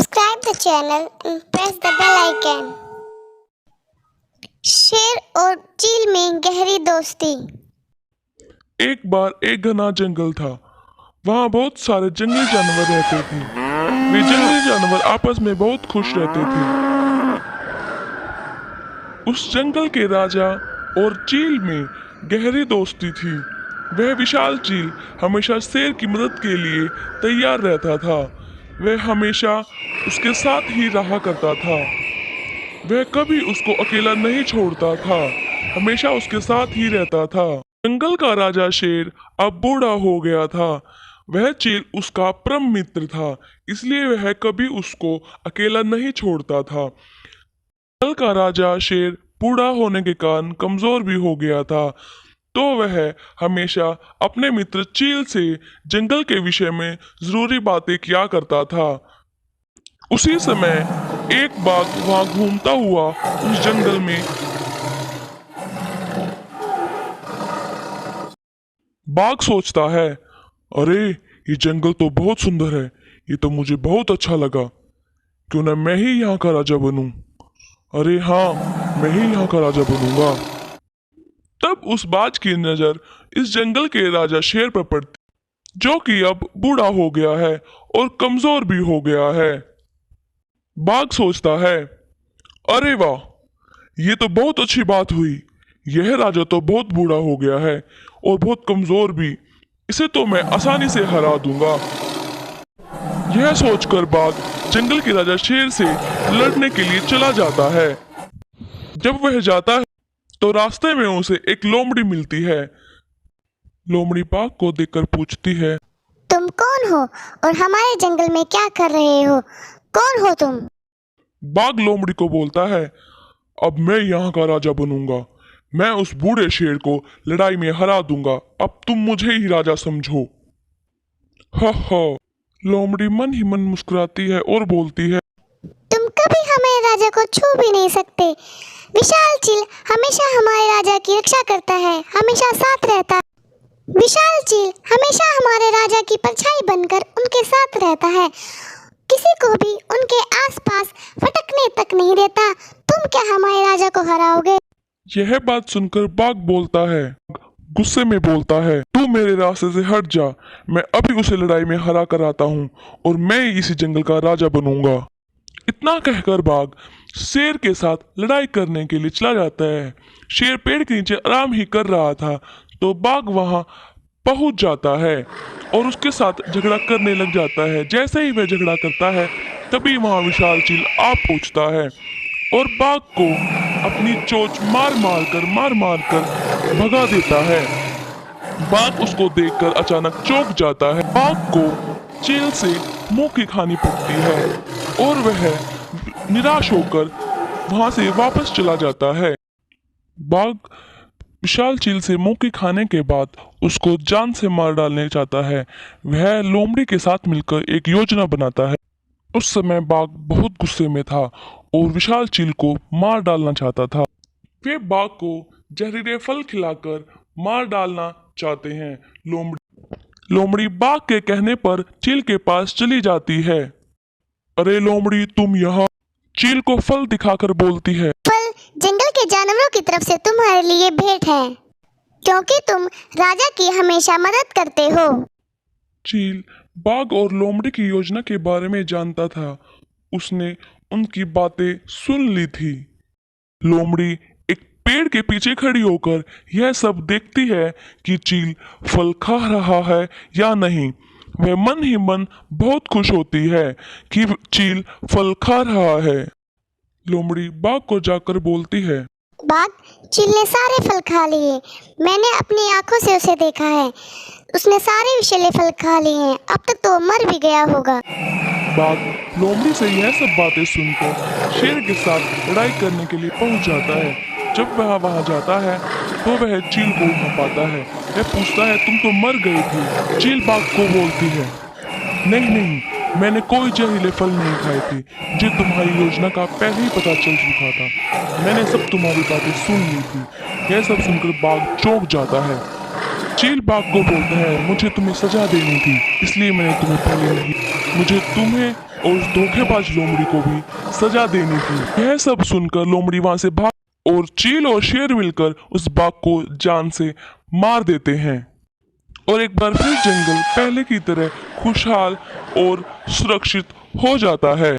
Subscribe the channel and press the bell icon. शेर और चील में गहरी दोस्ती। एक बार एक घना जंगल था। वहाँ बहुत सारे जंगली जानवर रहते थे। वे जंगली जानवर आपस में बहुत खुश रहते थे। उस जंगल के राजा और चील में गहरी दोस्ती थी। वह विशाल चील हमेशा शेर की मदद के लिए तैयार रहता था। वह हमेशा उसके साथ ही रहा करता था। वह कभी उसको अकेला नहीं छोड़ता था, हमेशा उसके साथ ही रहता था। जंगल का राजा शेर अब बूढ़ा हो गया था। वह चील उसका परम मित्र था, इसलिए वह कभी उसको अकेला नहीं छोड़ता था। जंगल का राजा शेर बूढ़ा होने के कारण कमजोर भी हो गया था, तो वह हमेशा अपने मित्र चील से जंगल के विषय में जरूरी बातें किया करता था। उसी समय एक बाघ वहां घूमता हुआ उस जंगल में। बाघ सोचता है, अरे ये जंगल तो बहुत सुंदर है, ये तो मुझे बहुत अच्छा लगा। क्यों न मैं ही यहाँ का राजा बनूं। अरे हाँ, मैं ही यहाँ का राजा बनूंगा। तब उस बाज की नजर इस जंगल के राजा शेर पर पड़ती, जो कि अब बूढ़ा हो गया है और कमजोर भी हो गया है। बाघ सोचता है, अरे वाह, ये तो बहुत अच्छी बात हुई। यह राजा तो बहुत बूढ़ा हो गया है और बहुत कमजोर भी। इसे तो मैं आसानी से हरा दूंगा। यह सोचकर बाघ जंगल के राजा शेर से लड़ने के लिए चला जाता है। जब वह जाता है तो रास्ते में उसे एक लोमड़ी मिलती है। लोमड़ी बाघ को देखकर पूछती है, तुम कौन हो और हमारे जंगल में क्या कर रहे हो? कौन हो तुम? बाघ लोमड़ी को बोलता है, अब मैं यहाँ का राजा बनूंगा। मैं उस बूढ़े शेर को लड़ाई में हरा दूंगा। अब तुम मुझे ही राजा समझो। हा। लोमड़ी मन ही मन मुस्कुराती है और बोलती है, तुम कभी हमारे राजा को छू भी नहीं सकते। विशाल चील हमेशा हमारे राजा की रक्षा करता है, हमेशा साथ रहता है। विशाल चील हमेशा हमारे राजा की परछाई बनकर उनके साथ रहता है, किसी को भी उनके आसपास फटकने तक नहीं देता। तुम क्या हमारे राजा को हराओगे? यह बात सुनकर बाघ बोलता है, गुस्से में बोलता है, तू मेरे रास्ते से हट जा। मैं अभी उसे लड़ाई में हरा कर आता हूँ और मैं ही इसी जंगल का राजा बनूंगा। इतना कहकर बाघ शेर के साथ लड़ाई करने के लिए चला जाता है। शेर पेड़ के नीचे आराम ही कर रहा था, तो बाघ वहां पहुंच जाता है और उसके साथ झगड़ा करने लग जाता है। जैसे ही वह झगड़ा करता है, तभी वहां विशाल चील आ पहुंचता है और बाघ को अपनी चोंच मार मार कर भगा देता है। बाघ उसको देखकर अचानक चौंक जाता है। बाघ को चील से मुंह की खानी पड़ती है और वह निराश होकर वहां से वापस चला जाता है। बाघ विशाल चील से मुंह की खाने के बाद उसको जान से मार डालने चाहता है। वह लोमड़ी के साथ मिलकर एक योजना बनाता है। उस समय बाघ बहुत गुस्से में था और विशाल चील को मार डालना चाहता था। वे बाघ को जहरीले फल खिलाकर मार डालना चाहते हैं। लोमड़ी बाघ के कहने पर चील के पास चली जाती है। अरे लोमड़ी, तुम यहाँ। चील को फल दिखाकर बोलती है, फल जंगल के जानवरों की तरफ से तुम्हारे लिए भेंट है, क्योंकि तुम राजा की हमेशा मदद करते हो। चील बाघ और लोमड़ी की योजना के बारे में जानता था। उसने उनकी बातें सुन ली थी। लोमड़ी एक पेड़ के पीछे खड़ी होकर यह सब देखती है कि चील फल खा रहा है या नहीं। वह मन ही मन बहुत खुश होती है कि चील फल खा रहा है। लोमड़ी बाघ को जाकर बोलती है, बाघ, चील ने सारे फल खा लिए। मैंने अपनी आंखों से उसे देखा है। उसने सारे विषैले फल खा लिए हैं। अब तक तो मर भी गया होगा। बाघ लोमड़ी से यह सब बातें सुनकर शेर के साथ लड़ाई करने के लिए पहुंच जाता है। जब वह वहां जाता है तो वह चील को उठा पाता है। वह पूछता है, तुम तो मर गई थी। चील बाघ को बोलती है, नहीं, मैंने कोई जहरीले फल नहीं खाए थे। मुझे तुम्हारी योजना का पहले ही पता चल चुका था। मैंने सब तुम्हारी बातें सुन ली थी। यह सब सुनकर बाघ चौंक जाता है। चील बाघ को बोलता है, मुझे तुम्हें सजा देनी थी, इसलिए मैंने तुम्हें पहले नहीं। मुझे तुम्हें और उस धोखेबाज लोमड़ी को भी सजा देनी थी। यह सब सुनकर लोमड़ी वहां से भाग और चील और शेर मिलकर उस बाघ को जान से मार देते हैं और एक बार फिर जंगल पहले की तरह खुशहाल और सुरक्षित हो जाता है।